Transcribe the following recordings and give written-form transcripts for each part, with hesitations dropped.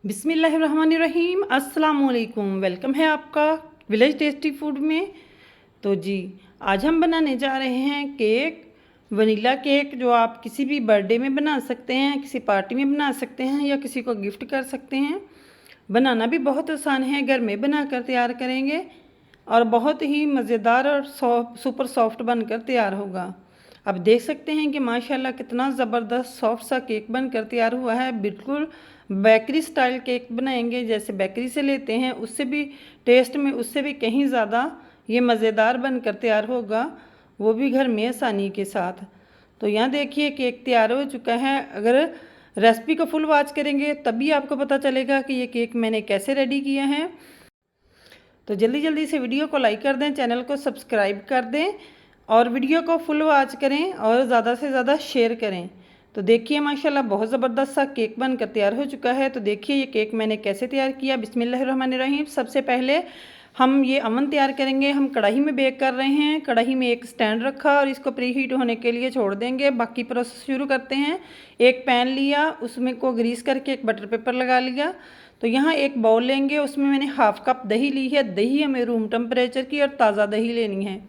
बिस्मिल्लाहिर्रहमानिर्रहीम, अस्सलाम वालेकुम। वेलकम है आपका विलेज टेस्टी फूड में। तो जी, आज हम बनाने जा रहे हैं केक, वनीला केक, जो आप किसी भी बर्थडे में बना सकते हैं, किसी पार्टी में बना सकते हैं या किसी को गिफ्ट कर सकते हैं। बनाना भी बहुत आसान है, घर में बनाकर तैयार करेंगे और बहुत ही मज़ेदार और सुपर सॉफ्ट बनकर तैयार होगा। अब देख सकते हैं कि माशाल्लाह कितना ज़बरदस्त सॉफ्ट सा केक बनकर तैयार हुआ है। बिल्कुल बेकरी स्टाइल केक बनाएंगे, जैसे बेकरी से लेते हैं उससे भी टेस्ट में उससे भी कहीं ज़्यादा ये मज़ेदार बनकर तैयार होगा, वो भी घर में आसानी के साथ। तो यहाँ देखिए केक तैयार हो चुका है। अगर रेसिपी को फुल वॉच करेंगे तभी आपको पता चलेगा कि ये केक मैंने कैसे रेडी किया है। तो जल्दी जल्दी से वीडियो को लाइक कर दें, चैनल को सब्सक्राइब कर दें और वीडियो को फुल वॉच करें और ज़्यादा से ज़्यादा शेयर करें। तो देखिए माशाल्लाह बहुत ज़बरदस्त सा केक बनकर तैयार हो चुका है। तो देखिए ये केक मैंने कैसे तैयार किया। बिस्मिल्लाहिर्रहमानिर्रहीम। सबसे पहले हम ये अवन तैयार करेंगे। हम कढ़ाई में बेक कर रहे हैं। कढ़ाई में एक स्टैंड रखा और इसको प्री हीट होने के लिए छोड़ देंगे। बाकी प्रोसेस शुरू करते हैं। एक पैन लिया, उसमें को ग्रीस करके एक बटर पेपर लगा लिया। तो यहाँ एक बाउल लेंगे, उसमें मैंने हाफ कप दही ली है। दही हमें रूम टेम्परेचर की और ताज़ा दही लेनी है।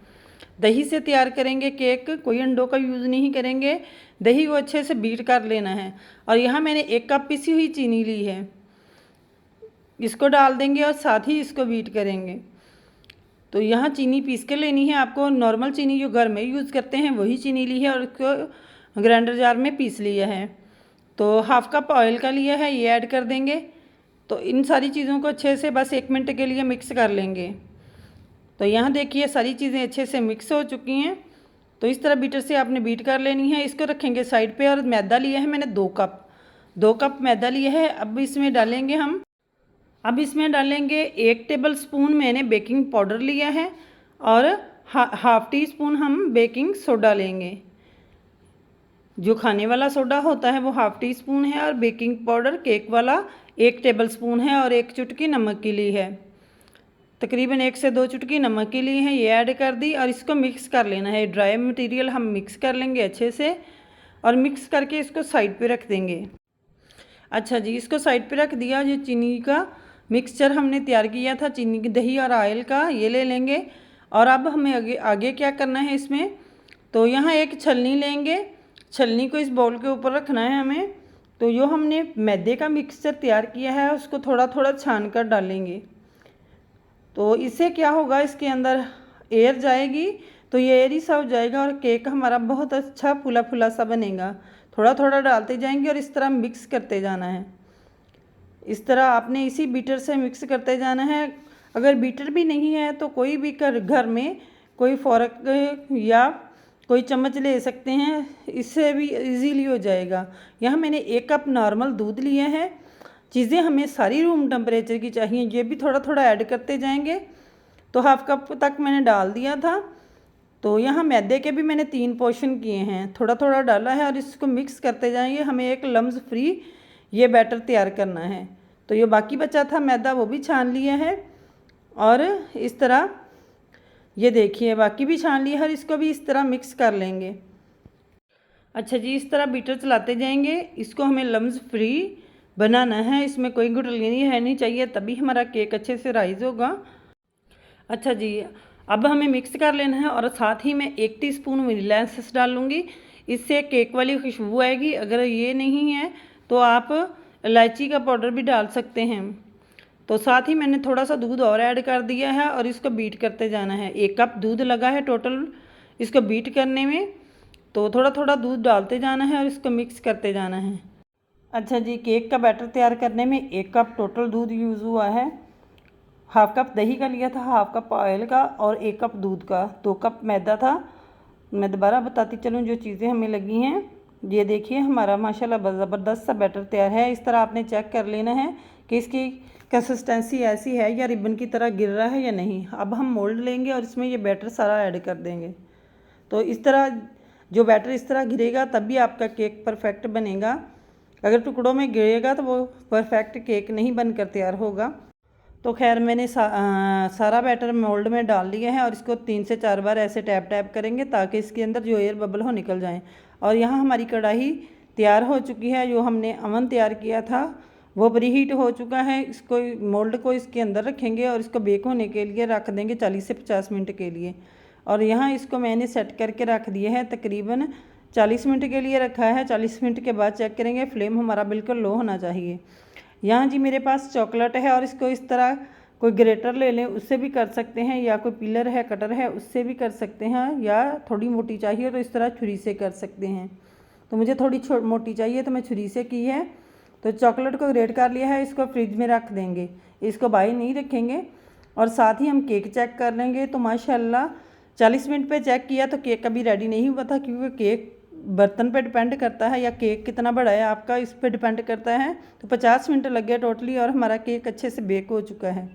दही से तैयार करेंगे केक, कोई अंडों का यूज़ नहीं करेंगे। दही को अच्छे से बीट कर लेना है। और यहाँ मैंने 1 कप पिसी हुई चीनी ली है, इसको डाल देंगे और साथ ही इसको बीट करेंगे। तो यहाँ चीनी पीस के लेनी है आपको। नॉर्मल चीनी जो घर में यूज़ करते हैं वही चीनी ली है और इसको ग्राइंडर जार में पीस लिया है। तो हाफ कप ऑयल का लिया है, ये ऐड कर देंगे। तो इन सारी चीज़ों को अच्छे से बस 1 मिनट के लिए मिक्स कर लेंगे। तो यहाँ देखिए सारी चीज़ें अच्छे से मिक्स हो चुकी हैं। तो इस तरह बीटर से आपने बीट कर लेनी है। इसको रखेंगे साइड पे। और मैदा लिया है मैंने 2 कप मैदा लिया है। अब इसमें डालेंगे 1 टेबल स्पून मैंने बेकिंग पाउडर लिया है और हाफ टी स्पून हम बेकिंग सोडा लेंगे। जो खाने वाला सोडा होता है वो हाफ टी स्पून है और बेकिंग पाउडर केक वाला 1 टेबल स्पून है और 1 चुटकी नमक की ली है। तकरीबन 1 से 2 चुटकी नमक की ली है, ये ऐड कर दी और इसको मिक्स कर लेना है। ड्राई मटेरियल हम मिक्स कर लेंगे अच्छे से और मिक्स करके इसको साइड पे रख देंगे। अच्छा जी, इसको साइड पे रख दिया। जो चीनी का मिक्सचर हमने तैयार किया था, चीनी की दही और ऑयल का, ये ले लेंगे। और अब हमें आगे क्या करना है इसमें। तो यहाँ एक छलनी लेंगे, छलनी को इस बाउल के ऊपर रखना है हमें। तो जो हमने मैदे का मिक्सचर तैयार किया है उसको थोड़ा थोड़ा छान कर डालेंगे। तो इससे क्या होगा, इसके अंदर एयर जाएगी तो ये एयर ही सा हो जाएगा और केक हमारा बहुत अच्छा फूला फूला सा बनेगा। थोड़ा थोड़ा डालते जाएंगे और इस तरह मिक्स करते जाना है। इस तरह आपने इसी बीटर से मिक्स करते जाना है। अगर बीटर भी नहीं है तो कोई भी घर में कोई फोर्क या कोई चम्मच ले सकते हैं, इससे भी इजीली हो जाएगा। यहाँ मैंने 1 कप नॉर्मल दूध लिया है। चीज़ें हमें सारी रूम टेम्परेचर की चाहिए, ये भी थोड़ा थोड़ा ऐड करते जाएंगे। तो हाफ कप तक मैंने डाल दिया था। तो यहाँ मैदे के भी मैंने 3 पोर्शन किए हैं, थोड़ा थोड़ा डाला है और इसको मिक्स करते जाएंगे। हमें एक लम्स फ्री ये बैटर तैयार करना है। तो ये बाकी बचा था मैदा, वो भी छान लिया है और इस तरह ये देखिए बाकी भी छान लिया है और इसको भी इस तरह मिक्स कर लेंगे। अच्छा जी, इस तरह बीटर चलाते जाएंगे। इसको हमें लम्स फ्री बनाना है, इसमें कोई गुठलियाँ है नहीं चाहिए, तभी हमारा केक अच्छे से राइज होगा। अच्छा जी, अब हमें मिक्स कर लेना है और साथ ही मैं 1 टीस्पून वनीला एसेंस डालूँगी, इससे केक वाली खुशबू आएगी। अगर ये नहीं है तो आप इलायची का पाउडर भी डाल सकते हैं। तो साथ ही मैंने थोड़ा सा दूध और ऐड कर दिया है और इसको बीट करते जाना है। 1 कप दूध लगा है टोटल इसको बीट करने में। तो थोड़ा थोड़ा दूध डालते जाना है और इसको मिक्स करते जाना है। अच्छा जी, केक का बैटर तैयार करने में 1 कप टोटल दूध यूज़ हुआ है। हाफ कप दही का लिया था, हाफ कप ऑयल का और 1 कप दूध का, 2 कप मैदा था। मैं दोबारा बताती चलूँ जो चीज़ें हमें लगी हैं। ये देखिए हमारा माशाल्लाह ज़बरदस्त सा बैटर तैयार है। इस तरह आपने चेक कर लेना है कि इसकी कंसिस्टेंसी ऐसी है या रिबन की तरह गिर रहा है या नहीं। अब हम मोल्ड लेंगे और इसमें ये बैटर सारा ऐड कर देंगे। तो इस तरह जो बैटर इस तरह गिरेगा तभी आपका केक परफेक्ट बनेगा। अगर टुकड़ों में गिरेगा तो वो परफेक्ट केक नहीं बनकर तैयार होगा। तो खैर मैंने सारा बैटर मोल्ड में डाल लिया है और इसको 3 से 4 बार ऐसे टैप टैप करेंगे ताकि इसके अंदर जो एयर बबल हो निकल जाएं। और यहाँ हमारी कढ़ाई तैयार हो चुकी है। जो हमने अवन तैयार किया था वो प्रीहीट हो चुका है। इसको मोल्ड को इसके अंदर रखेंगे और इसको बेक होने के लिए रख देंगे 40 से 50 मिनट के लिए। और यहाँ इसको मैंने सेट करके रख दिया है, तकरीबन 40 मिनट के लिए रखा है। 40 मिनट के बाद चेक करेंगे, फ्लेम हमारा बिल्कुल लो होना चाहिए। यहाँ जी मेरे पास चॉकलेट है और इसको इस तरह कोई ग्रेटर ले लें, उससे भी कर सकते हैं, या कोई पिलर है, कटर है, उससे भी कर सकते हैं, या थोड़ी मोटी चाहिए तो इस तरह छुरी से कर सकते हैं। तो मुझे थोड़ी मोटी चाहिए तो मैं छुरी से की है। तो चॉकलेट को ग्रेट कर लिया है, इसको फ्रिज में रख देंगे, इसको बाहर नहीं रखेंगे। और साथ ही हम केक चेक कर लेंगे। तो माशाल्लाह 40 मिनट पे चेक किया तो केक अभी रेडी नहीं हुआ था, क्योंकि केक बर्तन पे डिपेंड करता है, या केक कितना बड़ा है आपका, इस पे डिपेंड करता है। तो 50 मिनट लग गए टोटली और हमारा केक अच्छे से बेक हो चुका है।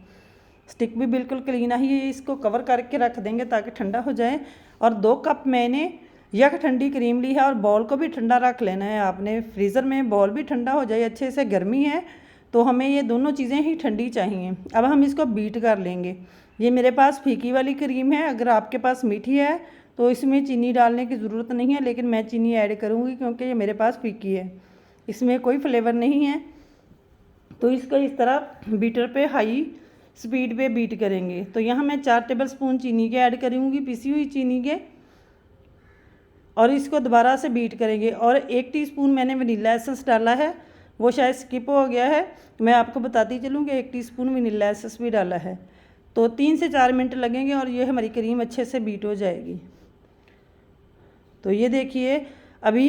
स्टिक भी बिल्कुल क्लीन है। ये इसको कवर करके रख देंगे ताकि ठंडा हो जाए। और 2 कप मैंने यह ठंडी क्रीम ली है, और बॉल को भी ठंडा रख लेना है आपने, फ्रीज़र में बॉल भी ठंडा हो जाए अच्छे से। गर्मी है तो हमें ये दोनों चीज़ें ही ठंडी चाहिए। अब हम इसको बीट कर लेंगे। ये मेरे पास फीकी वाली क्रीम है, अगर आपके पास मीठी है तो इसमें चीनी डालने की ज़रूरत नहीं है, लेकिन मैं चीनी ऐड करूँगी क्योंकि ये मेरे पास फीकी है, इसमें कोई फ्लेवर नहीं है। तो इसको इस तरह बीटर पे हाई स्पीड पे बीट करेंगे। तो यहाँ मैं 4 टेबल स्पून चीनी के ऐड करूँगी, पिसी हुई चीनी के, और इसको दोबारा से बीट करेंगे। और 1 टीस्पून मैंने वनीला एसेंस डाला है, वो शायद स्किप हो गया है, मैं आपको बताती चलूँ कि 1 टीस्पून वनीला एसेंस भी डाला है। तो 3 से 4 मिनट लगेंगे और ये हमारी क्रीम अच्छे से बीट हो जाएगी। तो ये देखिए अभी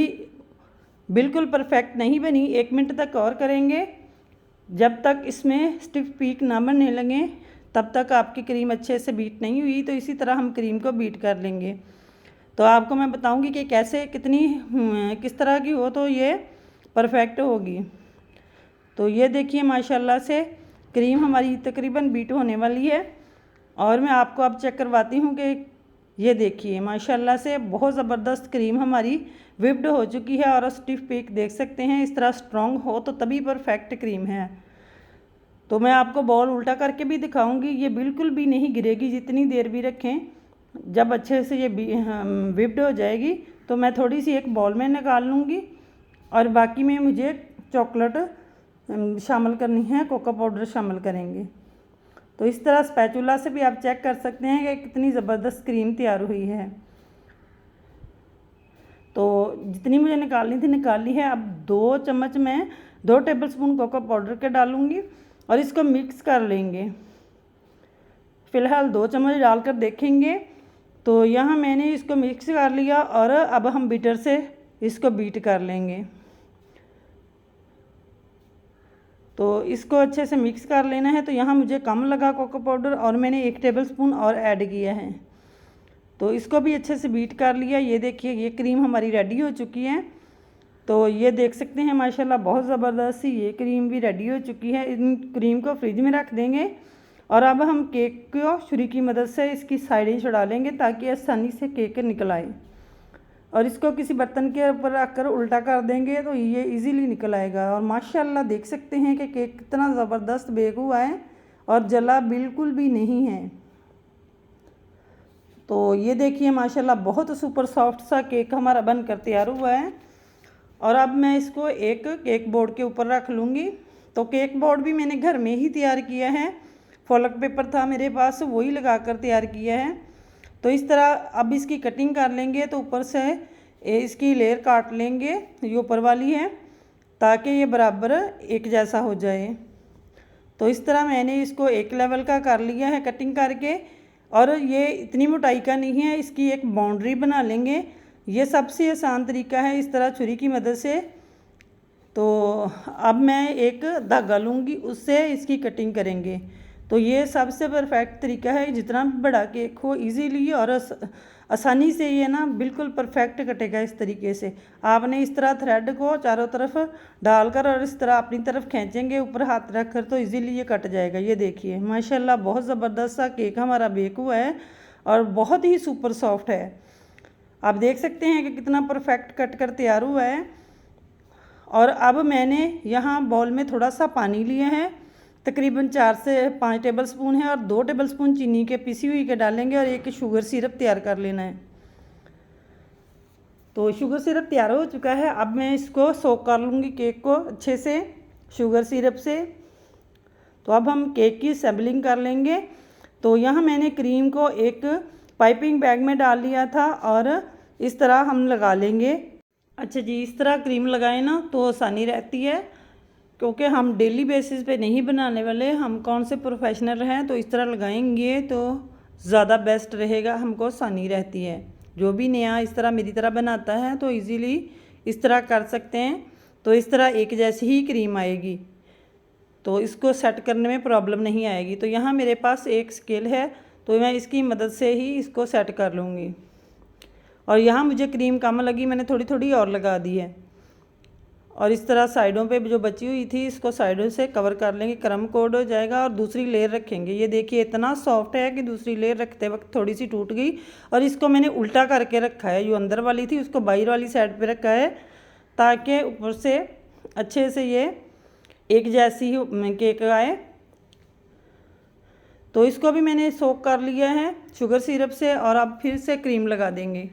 बिल्कुल परफेक्ट नहीं बनी, 1 मिनट तक और करेंगे। जब तक इसमें स्टिफ पीक ना बनने लगे तब तक आपकी क्रीम अच्छे से बीट नहीं हुई। तो इसी तरह हम क्रीम को बीट कर लेंगे। तो आपको मैं बताऊंगी कि कैसे किस तरह की हो तो ये परफेक्ट होगी। तो ये देखिए माशाल्लाह से क्रीम हमारी तकरीबन बीट होने वाली है। और मैं आपको अब चेक करवाती हूँ कि ये देखिए माशाल्लाह से बहुत ज़बरदस्त क्रीम हमारी विप्ड हो चुकी है। और स्टिफ पीक देख सकते हैं, इस तरह स्ट्रॉन्ग हो तो तभी परफेक्ट क्रीम है। तो मैं आपको बॉल उल्टा करके भी दिखाऊंगी, ये बिल्कुल भी नहीं गिरेगी जितनी देर भी रखें। जब अच्छे से ये विप्ड हो जाएगी तो मैं थोड़ी सी एक बॉल में निकाल लूँगी, और बाकी में मुझे चॉकलेट शामिल करनी है, कोको पाउडर शामिल करेंगे। तो इस तरह स्पैचुला से भी आप चेक कर सकते हैं कि कितनी ज़बरदस्त क्रीम तैयार हुई है। तो जितनी मुझे निकालनी थी निकाल ली है। अब 2 चम्मच मैं 2 टेबलस्पून कोको पाउडर के डालूँगी और इसको मिक्स कर लेंगे। फ़िलहाल 2 चम्मच डालकर देखेंगे। तो यहाँ मैंने इसको मिक्स कर लिया और अब हम बीटर से इसको बीट कर लेंगे। तो इसको अच्छे से मिक्स कर लेना है। तो यहाँ मुझे कम लगा कोको पाउडर और मैंने 1 टेबलस्पून और ऐड किया है। तो इसको भी अच्छे से बीट कर लिया। ये देखिए ये क्रीम हमारी रेडी हो चुकी है। तो ये देख सकते हैं माशाल्लाह बहुत ज़बरदस्त सी ये क्रीम भी रेडी हो चुकी है। इन क्रीम को फ्रिज में रख देंगे और अब हम केक को छुरी की मदद से इसकी साइडें छुड़ा लेंगे ताकि आसानी से केक निकल आए। और इसको किसी बर्तन के ऊपर रखकर उल्टा कर देंगे तो ये इजीली निकल आएगा। और माशाल्लाह देख सकते हैं कि केक कितना ज़बरदस्त बेक हुआ है और जला बिल्कुल भी नहीं है। तो ये देखिए माशाल्लाह बहुत सुपर सॉफ्ट सा केक हमारा बनकर तैयार हुआ है। और अब मैं इसको एक केक बोर्ड के ऊपर रख लूँगी। तो केक बोर्ड भी मैंने घर में ही तैयार किया है, फॉलक पेपर था मेरे पास वही लगा कर तैयार किया है। तो इस तरह अब इसकी कटिंग कर लेंगे। तो ऊपर से इसकी लेयर काट लेंगे, ये ऊपर वाली है, ताकि ये बराबर एक जैसा हो जाए। तो इस तरह मैंने इसको एक लेवल का कर लिया है कटिंग करके। और ये इतनी मोटाई का नहीं है, इसकी एक बाउंड्री बना लेंगे। ये सबसे आसान तरीका है इस तरह छुरी की मदद से। तो अब मैं एक धागा लूँगी, उससे इसकी कटिंग करेंगे। तो ये सबसे परफेक्ट तरीका है, जितना बड़ा केक हो इजीली और आसानी से ये ना बिल्कुल परफेक्ट कटेगा। इस तरीके से आपने इस तरह थ्रेड को चारों तरफ डालकर और इस तरह अपनी तरफ खींचेंगे, ऊपर हाथ रख कर, तो इजीली ये कट जाएगा। ये देखिए माशाल्लाह बहुत ज़बरदस्त सा केक हमारा बेक हुआ है और बहुत ही सुपर सॉफ्ट है। आप देख सकते हैं कि कितना परफेक्ट कट कर तैयार हुआ है। और अब मैंने यहाँ बाउल में थोड़ा सा पानी लिया है, तकरीबन 4 से 5 टेबलस्पून है, और 2 टेबलस्पून चीनी के पिसी हुई के डालेंगे और एक शुगर सिरप तैयार कर लेना है। तो शुगर सिरप तैयार हो चुका है। अब मैं इसको सोक कर लूँगी केक को अच्छे से। शुगर सिरप से। तो अब हम केक की सैम्पलिंग कर लेंगे। तो यहाँ मैंने क्रीम को एक पाइपिंग बैग में डाल लिया था और इस तरह हम लगा लेंगे। अच्छा जी, इस तरह क्रीम लगाएं ना तो आसानी रहती है, क्योंकि हम डेली बेसिस पे नहीं बनाने वाले, हम कौन से प्रोफेशनल हैं, तो इस तरह लगाएंगे तो ज़्यादा बेस्ट रहेगा, हमको आसानी रहती है। जो भी नया इस तरह मेरी तरह बनाता है तो इजीली इस तरह कर सकते हैं। तो इस तरह एक जैसी ही क्रीम आएगी, तो इसको सेट करने में प्रॉब्लम नहीं आएगी। तो यहाँ मेरे पास एक स्केल है, तो मैं इसकी मदद से ही इसको सेट कर लूँगी। और यहाँ मुझे क्रीम कम लगी, मैंने थोड़ी थोड़ी और लगा दी है। और इस तरह साइडों पे जो बची हुई थी इसको साइडों से कवर कर लेंगे, क्रम कोड हो जाएगा और दूसरी लेयर रखेंगे। ये देखिए इतना सॉफ्ट है कि दूसरी लेयर रखते वक्त थोड़ी सी टूट गई। और इसको मैंने उल्टा करके रखा है, जो अंदर वाली थी उसको बाहर वाली साइड पे रखा है, ताकि ऊपर से अच्छे से ये एक जैसी केक आए। तो इसको भी मैंने सोक कर लिया है शुगर सिरप से, और अब फिर से क्रीम लगा देंगे।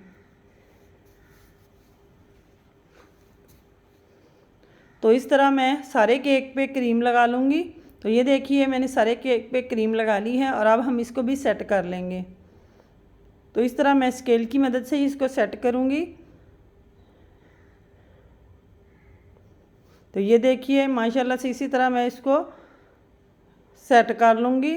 तो इस तरह मैं सारे केक पे क्रीम लगा लूँगी। तो ये देखिए मैंने सारे केक पे क्रीम लगा ली है, और अब हम इसको भी सेट कर लेंगे। तो इस तरह मैं स्केल की मदद से ही इसको सेट करूँगी। तो ये देखिए माशाल्लाह से इसी तरह मैं इसको सेट कर लूँगी।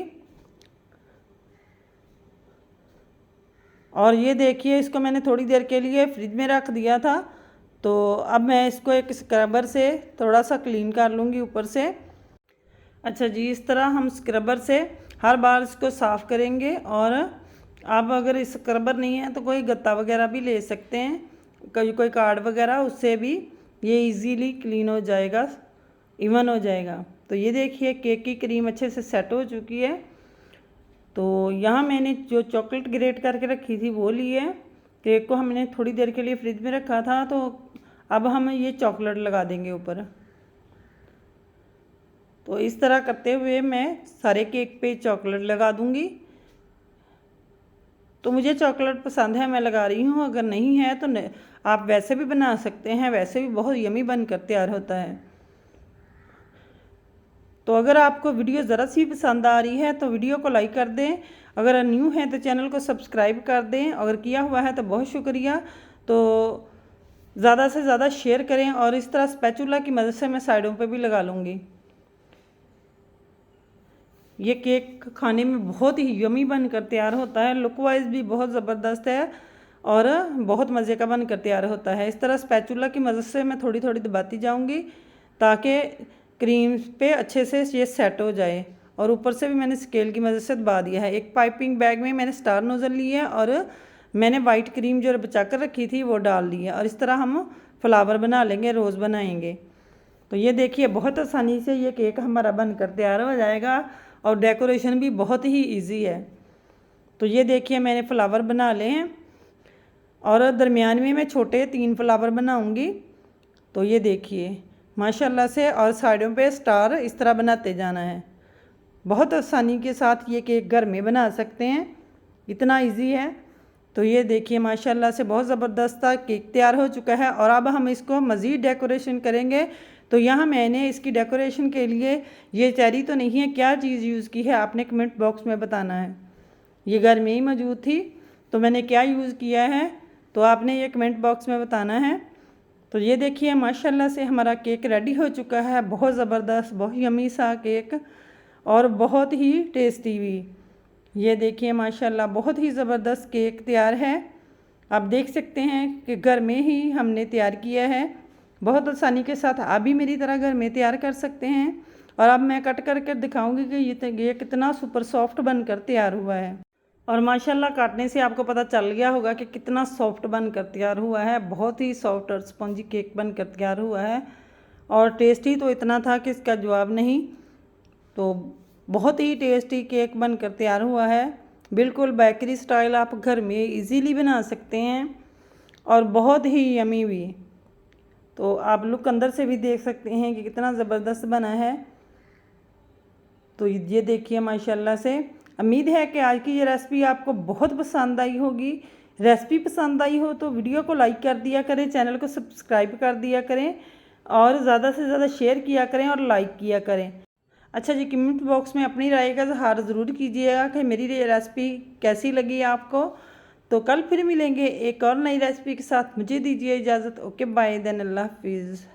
और ये देखिए इसको मैंने थोड़ी देर के लिए फ्रिज में रख दिया था। तो अब मैं इसको एक स्क्रबर से थोड़ा सा क्लीन कर लूँगी ऊपर से। अच्छा जी, इस तरह हम स्क्रबर से हर बार इसको साफ़ करेंगे। और आप अगर स्क्रबर नहीं है तो कोई गत्ता वगैरह भी ले सकते हैं, कोई कार्ड वगैरह, उससे भी ये इजीली क्लीन हो जाएगा, इवन हो जाएगा। तो ये देखिए केक की क्रीम अच्छे से सेट हो चुकी है। तो यहाँ मैंने जो चॉकलेट ग्रेट करके रखी थी वो ली है। केक को हमने थोड़ी देर के लिए फ्रिज में रखा था, तो अब हम ये चॉकलेट लगा देंगे ऊपर। तो इस तरह करते हुए मैं सारे केक पे चॉकलेट लगा दूँगी। तो मुझे चॉकलेट पसंद है, मैं लगा रही हूँ। अगर नहीं है तो आप वैसे भी बना सकते हैं, वैसे भी बहुत यमी बनकर तैयार होता है। तो अगर आपको वीडियो ज़रा सी पसंद आ रही है तो वीडियो को लाइक कर दें, अगर न्यू है तो चैनल को सब्सक्राइब कर दें, अगर किया हुआ है तो बहुत शुक्रिया। तो ज़्यादा से ज़्यादा शेयर करें, और इस तरह स्पैचुला की मदद से मैं साइडों पे भी लगा लूँगी। ये केक खाने में बहुत ही यमी बनकर तैयार होता है, लुक वाइज भी बहुत ज़बरदस्त है और बहुत मज़े का बनकर तैयार होता है। इस तरह स्पैचुला की मदद से मैं थोड़ी थोड़ी दबाती जाऊँगी, ताकि क्रीम पे अच्छे से ये सेट हो जाए। और ऊपर से भी मैंने स्केल की मदद से दबा दिया है। एक पाइपिंग बैग में मैंने स्टार नोज़ल ली है, और मैंने वाइट क्रीम जो बचा कर रखी थी वो डाल ली है। और इस तरह हम फ्लावर बना लेंगे, रोज़ बनाएंगे। तो ये देखिए बहुत आसानी से ये केक हमारा बनकर तैयार हो जाएगा, और डेकोरेशन भी बहुत ही ईजी है। तो ये देखिए मैंने फ्लावर बना लिए हैं, और दरमियान में मैं छोटे 3 फ्लावर बनाऊंगी। तो ये देखिए माशाल्लाह से, और साइडों पे स्टार इस तरह बनाते जाना है। बहुत आसानी के साथ ये केक घर में बना सकते हैं, इतना इजी है। तो ये देखिए माशाल्लाह से बहुत ज़बरदस्त केक तैयार हो चुका है। और अब हम इसको मज़ीद डेकोरेशन करेंगे। तो यहाँ मैंने इसकी डेकोरेशन के लिए, ये चेरी तो नहीं है, क्या चीज़ यूज़ की है आपने कमेंट बॉक्स में बताना है। ये घर में ही मौजूद थी, तो मैंने क्या यूज़ किया है तो आपने ये कमेंट बॉक्स में बताना है। तो ये देखिए माशाल्लाह से हमारा केक रेडी हो चुका है, बहुत ज़बरदस्त, बहुत यमी सा केक, और बहुत ही टेस्टी भी। ये देखिए माशाल्लाह बहुत ही ज़बरदस्त केक तैयार है। आप देख सकते हैं कि घर में ही हमने तैयार किया है, बहुत आसानी के साथ आप भी मेरी तरह घर में तैयार कर सकते हैं। और अब मैं कट करके दिखाऊंगी कि ये कितना सुपर सॉफ्ट बनकर तैयार हुआ है। और माशाल्लाह काटने से आपको पता चल गया होगा कि कितना सॉफ्ट बनकर तैयार हुआ है, बहुत ही सॉफ्ट और स्पंजी केक बनकर तैयार हुआ है। और टेस्टी तो इतना था कि इसका जवाब नहीं। तो बहुत ही टेस्टी केक बनकर तैयार हुआ है, बिल्कुल बेकरी स्टाइल, आप घर में इजीली बना सकते हैं, और बहुत ही यमी भी। तो आप लुक अंदर से भी देख सकते हैं कि कितना ज़बरदस्त बना है। तो ये देखिए माशाल्लाह से, उम्मीद है कि आज की ये रेसिपी आपको बहुत पसंद आई होगी। रेसिपी पसंद आई हो तो वीडियो को लाइक कर दिया करें, चैनल को सब्सक्राइब कर दिया करें, और ज़्यादा से ज़्यादा शेयर किया करें और लाइक किया करें। अच्छा जी, कमेंट बॉक्स में अपनी राय का इज़हार ज़रूर कीजिएगा कि मेरी ये रेसिपी कैसी लगी आपको। तो कल फिर मिलेंगे एक और नई रेसिपी के साथ। मुझे दीजिए इजाज़त। ओके बाय देन, अल्लाह हाफिज़।